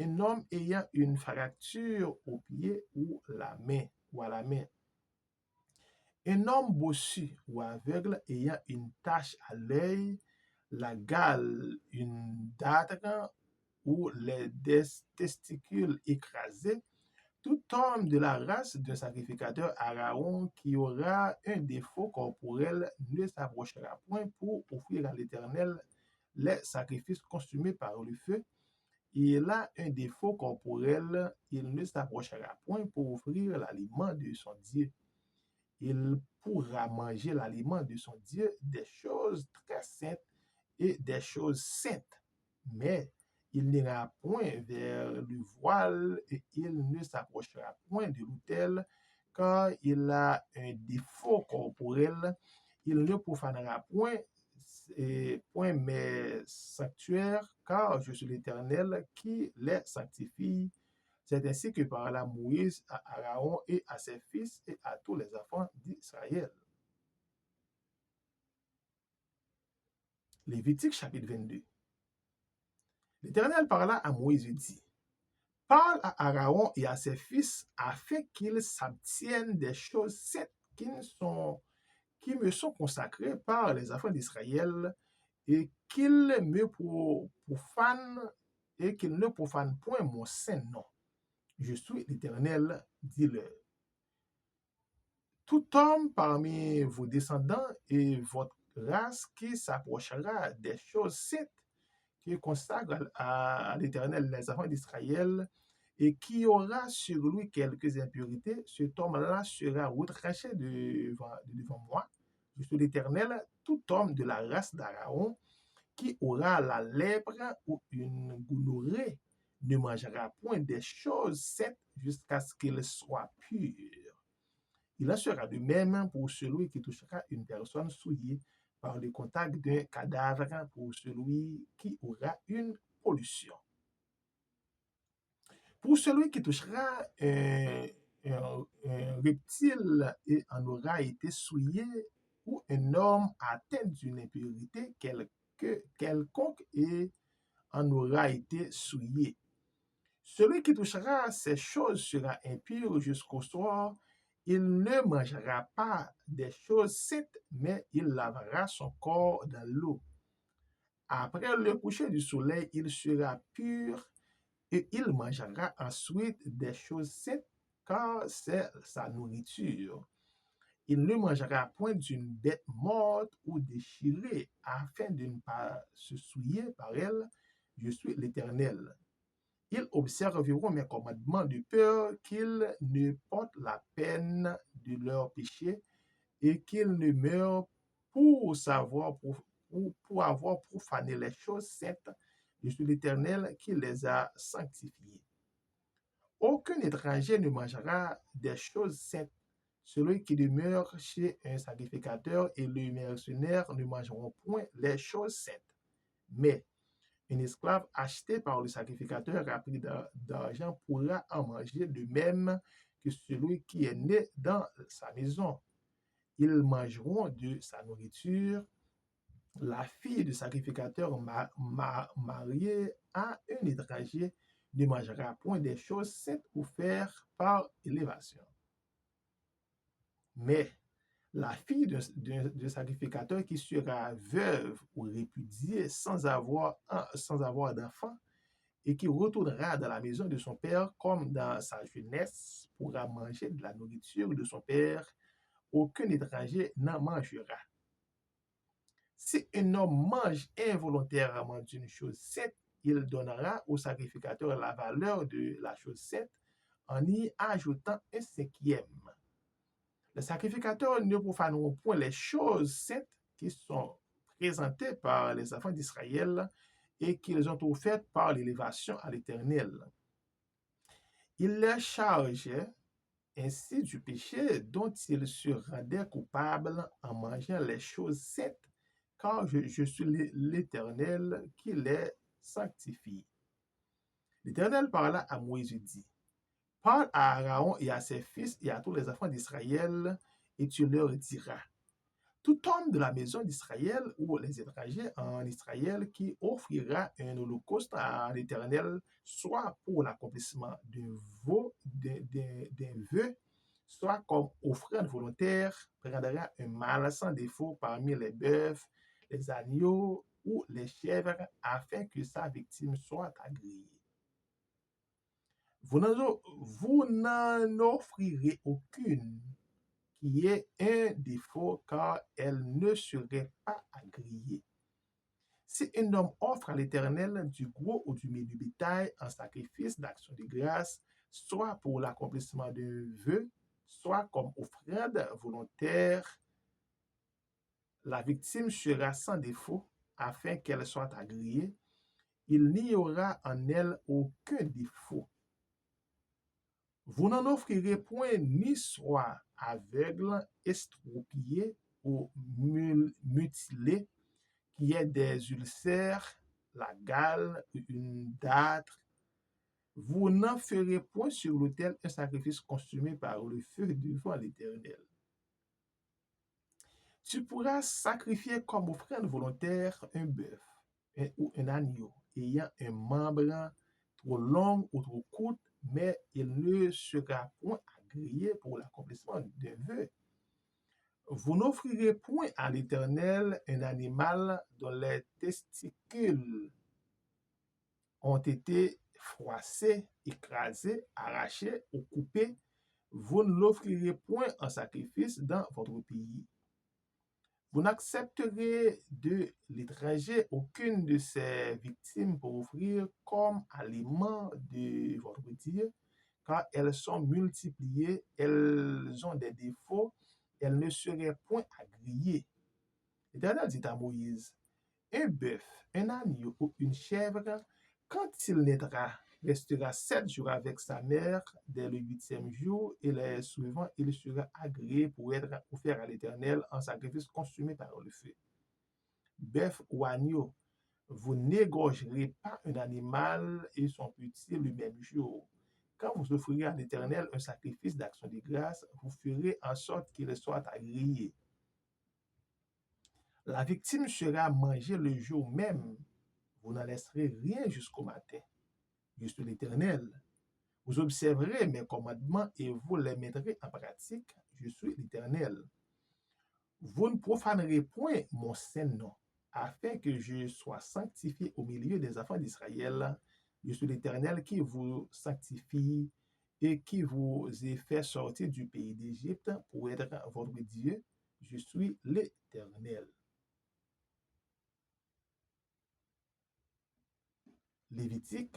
un homme ayant une fracture au pied ou à la main, un homme bossu ou aveugle ayant une tache à l'œil, la gale, une datre ou les testicules écrasés, tout homme de la race d'un sacrificateur Aaron qui aura un défaut corporel ne s'approchera point pour offrir à l'Éternel les sacrifices consumés par le feu. Il a un défaut corporel, il ne s'approchera point pour offrir l'aliment de son Dieu. Il pourra manger l'aliment de son Dieu, des choses très saintes et des choses saintes, mais il n'ira point vers le voile et il ne s'approchera point de l'autel, car il a un défaut corporel. Il ne profanera point mes sanctuaires, car je suis l'Éternel qui les sanctifie. C'est ainsi que parla Moïse à Aaron et à ses fils et à tous les enfants d'Israël. Lévitique chapitre 22. L'Éternel parla à Moïse et dit, parle à Aaron et à ses fils afin qu'ils s'abstiennent des choses saintes qui me sont consacrées par les enfants d'Israël et qu'ils me profanent et qu'il ne profane point mon saint nom. Je suis l'Éternel, dit-le. Tout homme parmi vos descendants et votre race qui s'approchera des choses saintes qui consacrent à l'Éternel les enfants d'Israël et qui aura sur lui quelques impurités, cet homme-là sera retranché devant moi. Je suis l'Éternel, tout homme de la race d'Aaron qui aura la lèpre ou une gonorrhée ne mangera point des choses saintes jusqu'à ce qu'il soit pur. Il en sera de même pour celui qui touchera une personne souillée par le contact d'un cadavre pour celui qui aura une pollution. Pour celui qui touchera un reptile et en aura été souillé, ou un homme atteint d'une impurité quelconque et en aura été souillé. Celui qui touchera ces choses sera impur jusqu'au soir. Il ne mangera pas des choses saintes, mais il lavera son corps dans l'eau. Après le coucher du soleil, il sera pur et il mangera ensuite des choses saintes, car c'est sa nourriture. Il ne mangera point d'une bête morte ou déchirée, afin de ne pas se souiller par elle. Je suis l'Éternel. Ils observeront mes commandements de peur qu'ils ne portent la peine de leur péché et qu'ils ne meurent pour avoir profané les choses saintes. Je suis l'Éternel qui les a sanctifiés. Aucun étranger ne mangera des choses saintes. Celui qui demeure chez un sacrificateur et le mercenaire ne mangeront point les choses saintes. Mais un esclave acheté par le sacrificateur à prix d'argent pourra en manger de même que celui qui est né dans sa maison. Ils mangeront de sa nourriture. La fille du sacrificateur mariée à un étranger ne mangera point des choses saintes offertes par élévation. Mais la fille d'un sacrificateur qui sera veuve ou répudiée sans avoir d'enfant et qui retournera dans la maison de son père comme dans sa jeunesse pourra manger de la nourriture de son père. Aucun étranger n'en mangera. Si un homme mange involontairement d'une chose sainte, il donnera au sacrificateur la valeur de la chose sainte en y ajoutant un cinquième. Les sacrificateurs ne profaneront point les choses saintes qui sont présentées par les enfants d'Israël et qu'ils ont offertes par l'élévation à l'Éternel. Ils les chargeaient ainsi du péché dont ils se rendaient coupables en mangeant les choses saintes, car je suis l'Éternel qui les sanctifie. L'Éternel parla à Moïse et dit, parle à Aaron et à ses fils et à tous les enfants d'Israël, et tu leur diras, tout homme de la maison d'Israël ou les étrangers en Israël qui offrira un holocauste à l'Éternel, soit pour l'accomplissement d'un vœu, soit comme offrande volontaire, prendra un mâle sans défaut parmi les bœufs, les agneaux ou les chèvres, afin que sa victime soit agréée. Vous n'en offrirez aucune qui ait un défaut, car elle ne serait pas agréée. Si un homme offre à l'Éternel du gros ou du menu bétail en sacrifice d'action de grâce, soit pour l'accomplissement d'un vœu, soit comme offrande volontaire, la victime sera sans défaut, afin qu'elle soit agréée. Il n'y aura en elle aucun défaut. Vous n'en offrirez point ni soit aveugle, estropié ou mutilé, qui ait des ulcères, la gale, une dâtre. Vous n'en ferez point sur l'autel un sacrifice consumé par le feu devant l'Éternel. Tu pourras sacrifier comme offrande volontaire un bœuf ou un agneau ayant un membre trop long ou trop court, mais il ne sera point agréé pour l'accomplissement d'un vœu. Vous n'offrirez point à l'Éternel un animal dont les testicules ont été froissés, écrasés, arrachés ou coupés, vous ne l'offrirez point en sacrifice dans votre pays. Vous n'accepterez de l'étranger aucune de ces victimes pour offrir comme aliment de votre Dieu, car elles sont multipliées, elles ont des défauts, elles ne seraient point à griller. L'Éternel dit à Moïse, un bœuf, un agneau ou une chèvre, quand il naîtra, restera 7 jours avec sa mère dès le 8e jour, et les suivants, il sera agréé pour être offert à l'Éternel en sacrifice consumé par le feu. Bœuf ou agneau, vous n'égorgerez pas un animal et son petit le même jour. Quand vous offrirez à l'Éternel un sacrifice d'action de grâce, vous ferez en sorte qu'il soit agréé. La victime sera mangée le jour même. Vous n'en laisserez rien jusqu'au matin. Je suis l'Éternel. Vous observerez mes commandements et vous les mettrez en pratique. Je suis l'Éternel. Vous ne profanerez point mon saint nom, afin que je sois sanctifié au milieu des enfants d'Israël. Je suis l'Éternel qui vous sanctifie et qui vous ai fait sortir du pays d'Égypte pour être votre Dieu. Je suis l'Éternel. Lévitique,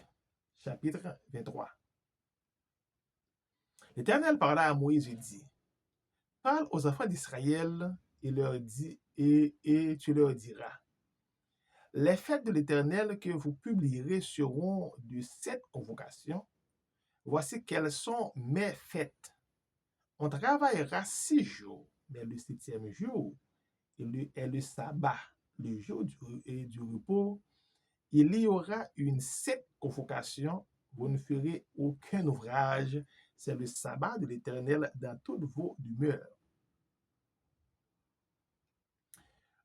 chapitre 23. L'Éternel parla à Moïse et dit, parle aux enfants d'Israël et tu leur diras, les fêtes de l'Éternel que vous publierez seront de 7 convocations. Voici quelles sont mes fêtes. On travaillera 6 jours, mais le 7e jour est le sabbat, le jour du repos. Il y aura une 7 convocations. Vous ne ferez aucun ouvrage. C'est le sabbat de l'Éternel dans toutes vos demeures.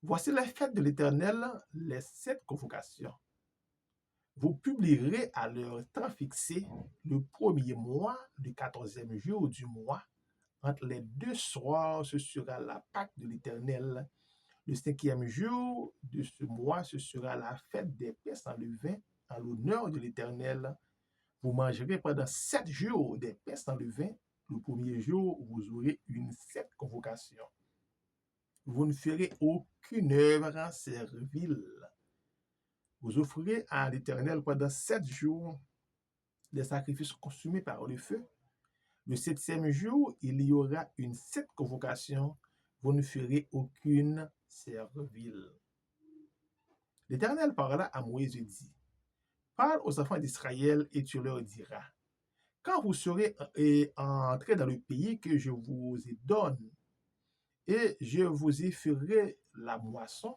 Voici les fêtes de l'Éternel, les 7 convocations. Vous publierez à leur temps fixé le premier mois, le 14e jour du mois. Entre les 2 soirs, ce sera la Pâque de l'Éternel. Le 5e jour de ce mois, ce sera la fête des pains sans levain en l'honneur de l'Éternel. Vous mangerez pendant 7 jours des pains sans levain. Le premier jour, vous aurez une 7 convocation. Vous ne ferez aucune œuvre servile. Vous offrirez à l'Éternel pendant 7 jours des sacrifices consumés par le feu. Le 7e jour, il y aura une 7 convocation. Vous ne ferez aucune servile. L'Éternel parla à Moïse et dit, parle aux enfants d'Israël et tu leur diras, quand vous serez entrés dans le pays que je vous donne, et je vous y ferai la moisson,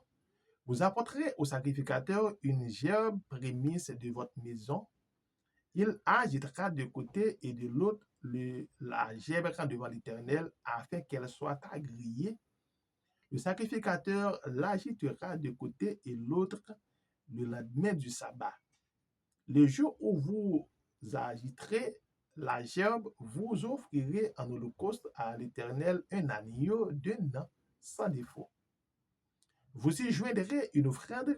vous apporterez au sacrificateur une gerbe prémisse de votre maison. Il agitera de côté et de l'autre la gerbe devant l'Éternel afin qu'elle soit agréée. Le sacrificateur l'agitera de côté et l'autre le lendemain du sabbat. Le jour où vous agiterez la gerbe, vous offrirez en holocauste à l'Éternel un agneau d'un an sans défaut. Vous y joindrez une offrande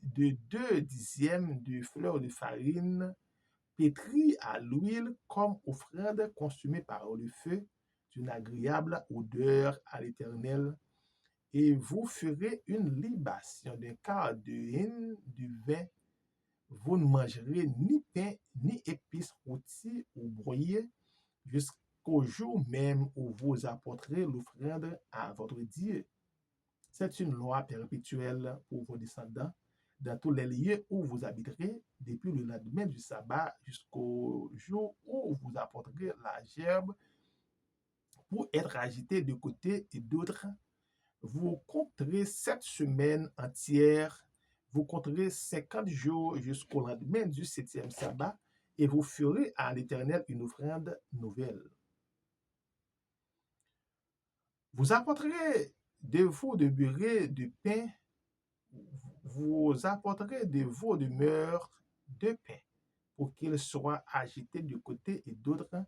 de 2 dixièmes de fleur de farine pétrie à l'huile comme offrande consumée par le feu, d'une agréable odeur à l'Éternel. Et vous ferez une libation d'un quart de hin du vin. Vous ne mangerez ni pain, ni épices rôties ou broyées, jusqu'au jour même où vous apporterez l'offrande à votre Dieu. C'est une loi perpétuelle pour vos descendants dans tous les lieux où vous habiterez, depuis le lendemain du sabbat jusqu'au jour où vous apporterez la gerbe pour être agitée de côté et d'autre. Vous compterez 7 semaines entières. Vous compterez 50 jours jusqu'au lendemain du 7e sabbat et vous ferez à l'Éternel une offrande nouvelle. Vous apporterez de veaux de beurre de pain. Vous apporterez de veaux de meurtre de pain pour qu'ils soient agités de côté et d'autre.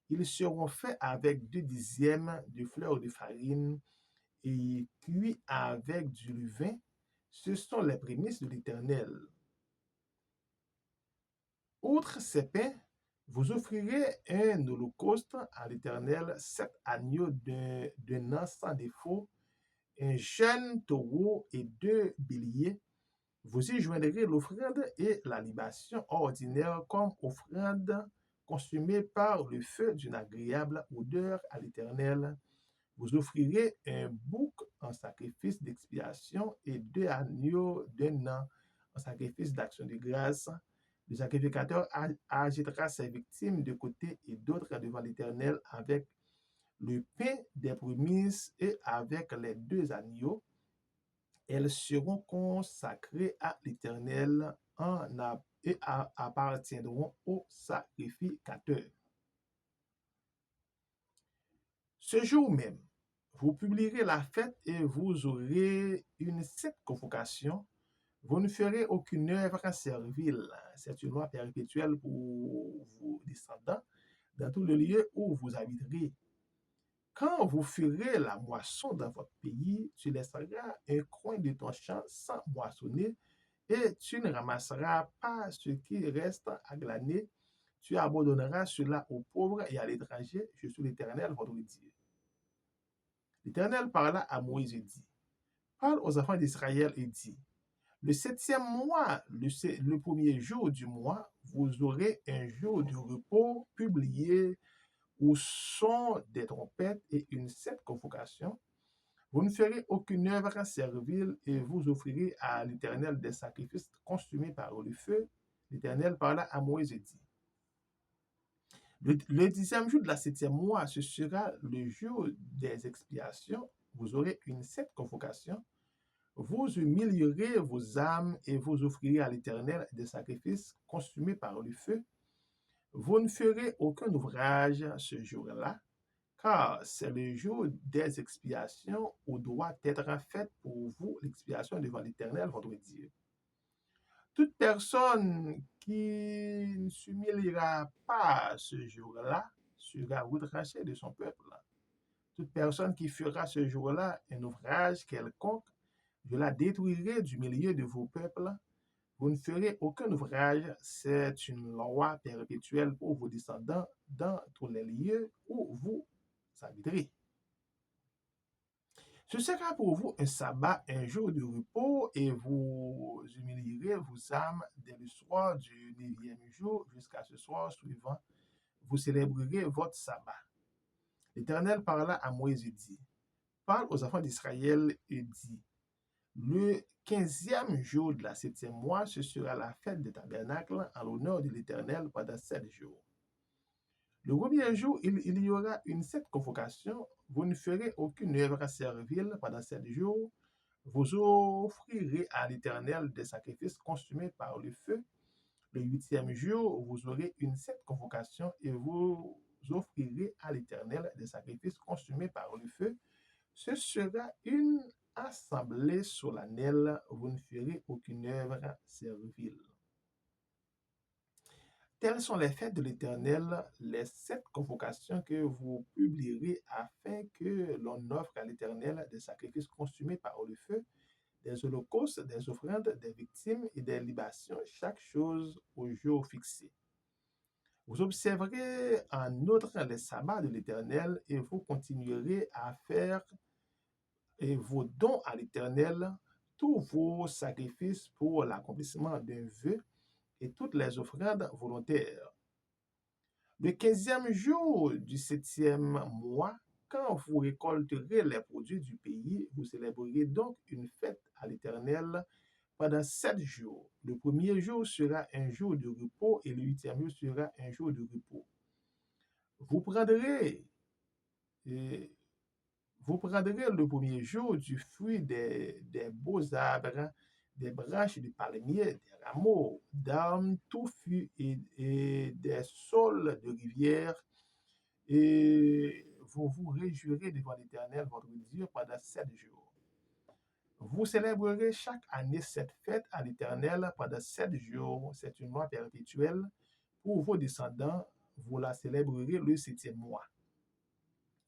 Ils seront faits avec 2 dixièmes de fleur de farine et cuits avec du levain. Ce sont les prémices de l'Éternel. Outre ces pains, vous offrirez un holocauste à l'Éternel, 7 agneaux d'un an sans défaut, un jeune taureau et 2 béliers. Vous y joindrez l'offrande et la libation ordinaire comme offrande consumée par le feu d'une agréable odeur à l'Éternel. Vous offrirez un bouc en sacrifice d'expiation et 2 agneaux d'un an en sacrifice d'action de grâce. Le sacrificateur agitera ses victimes de côté et d'autre devant l'Éternel avec le pain des prémices et avec les 2 agneaux. Elles seront consacrées à l'Éternel et appartiendront au sacrificateur. Ce jour même, vous publierez la fête et vous aurez une sainte convocation. Vous ne ferez aucune œuvre servile. C'est une loi perpétuelle pour vos descendants dans tout le lieu où vous habiterez. Quand vous ferez la moisson dans votre pays, tu laisseras un coin de ton champ sans moissonner et tu ne ramasseras pas ce qui reste à glaner. Tu abandonneras cela aux pauvres et à l'étranger. Je suis l'Éternel, votre Dieu. L'Éternel parla à Moïse et dit, parle aux enfants d'Israël et dit, le 7e mois, le premier jour du mois, vous aurez un jour de repos publié au son des trompettes et une sainte convocation. Vous ne ferez aucune œuvre servile et vous offrirez à l'Éternel des sacrifices consumés par le feu. L'Éternel parla à Moïse et dit, le 10e jour de la 7e mois, ce sera le jour des expiations. Vous aurez une sainte convocation. Vous humilierez vos âmes et vous offrirez à l'Éternel des sacrifices consumés par le feu. Vous ne ferez aucun ouvrage ce jour-là, car c'est le jour des expiations où doit être faite pour vous l'expiation devant l'Éternel, votre Dieu. Toute personne qui ne s'humiliera pas ce jour-là sera retranchée de son peuple. Toute personne qui fera ce jour-là un ouvrage quelconque, je la détruirai du milieu de vos peuples. Vous ne ferez aucun ouvrage, c'est une loi perpétuelle pour vos descendants dans tous les lieux où vous habiterez. Ce sera pour vous un sabbat, un jour de repos, et vous humilierez vos âmes dès le soir du 9e jour jusqu'à ce soir suivant. Vous célébrerez votre sabbat. L'Éternel parla à Moïse et dit, parle aux enfants d'Israël et dit, le 15e jour de la 7e mois, ce sera la fête des tabernacles en l'honneur de l'Éternel pendant 7 jours. Le premier jour, il y aura une sainte convocation. Vous ne ferez aucune œuvre servile pendant 7 jours. Vous offrirez à l'Éternel des sacrifices consumés par le feu. Le 8e jour, vous aurez une sainte convocation et vous offrirez à l'Éternel des sacrifices consumés par le feu. Ce sera une assemblée solennelle. Vous ne ferez aucune œuvre servile. Telles sont les fêtes de l'Éternel, les 7 convocations que vous publierez afin que l'on offre à l'Éternel des sacrifices consumés par le feu, des holocaustes, des offrandes, des victimes et des libations, chaque chose au jour fixé. Vous observerez en outre les sabbats de l'Éternel et vous continuerez à faire vos dons à l'Éternel, tous vos sacrifices pour l'accomplissement d'un vœu et toutes les offrandes volontaires. Le 15e jour du 7e mois, quand vous récolterez les produits du pays, vous célébrerez donc une fête à l'Éternel pendant 7 jours. Le premier jour sera un jour de repos et le 8e jour sera un jour de repos. Vous prendrez, euh, vous prendrez le premier jour du fruit des beaux arbres, des branches de palmiers, des rameaux, d'arbres touffus et des saules de rivière, et vous vous réjouirez devant l'Éternel, votre Dieu, pendant 7 jours. Vous célébrerez chaque année cette fête à l'Éternel pendant 7 jours. C'est une loi perpétuelle pour vos descendants. Vous la célébrerez le 7e mois.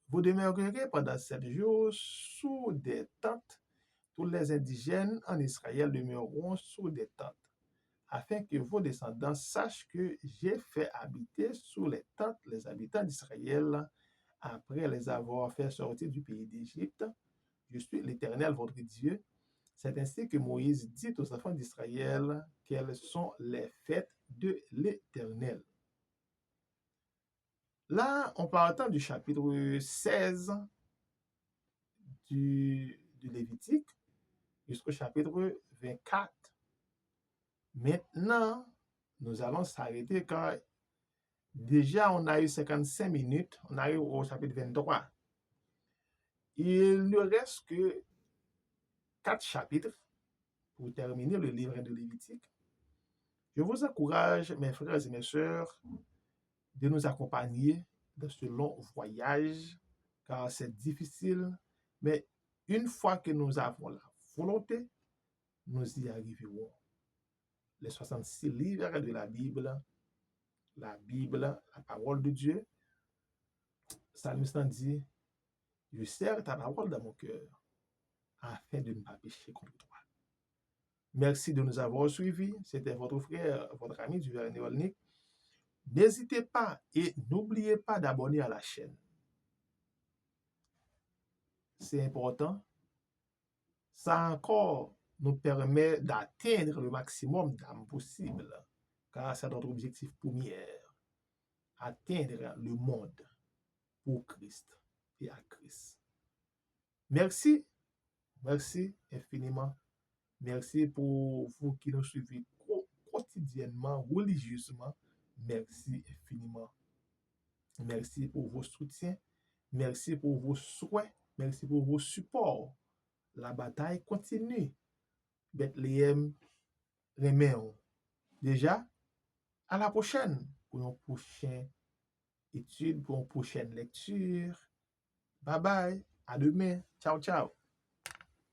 Vous demeurerez pendant 7 jours sous des tentes. Tous les indigènes en Israël demeureront sous des tentes. afin que vos descendants sachent que j'ai fait habiter sous les tentes les habitants d'Israël après les avoir fait sortir du pays d'Égypte. Je suis l'Éternel, votre Dieu. C'est ainsi que Moïse dit aux enfants d'Israël quelles sont les fêtes de l'Éternel. Là, on partant du chapitre 16 du Lévitique jusqu'au chapitre 24. Maintenant, nous allons s'arrêter car déjà on a eu 55 minutes, on arrive au chapitre 23. Il ne reste que 4 chapitres pour terminer le livre de Lévitique. Je vous encourage, mes frères et mes sœurs, de nous accompagner dans ce long voyage, car c'est difficile, mais une fois que nous avons la volonté, nous y arriverons. Les 66 livres de la Bible, la parole de Dieu, Psalmiste dit, je serre ta parole dans mon cœur, afin de ne pas pécher contre toi. Merci de nous avoir suivis. C'était votre frère, votre ami du Vernet Olnik. N'hésitez pas et n'oubliez pas d'abonner à la chaîne. C'est important. Ça encore nous permet d'atteindre le maximum d'âmes possible, car c'est notre objectif premier, atteindre le monde pour Christ et à Christ. Merci, merci infiniment. Merci pour vous qui nous suivez quotidiennement, religieusement. Merci infiniment. Merci pour vos soutiens. Merci pour vos souhaits. Merci pour vos supports. La bataille continue. Bethléem remet. Déjà, à la prochaine pour une prochaine étude, pour une prochaine lecture. Bye bye. À demain. Ciao, ciao.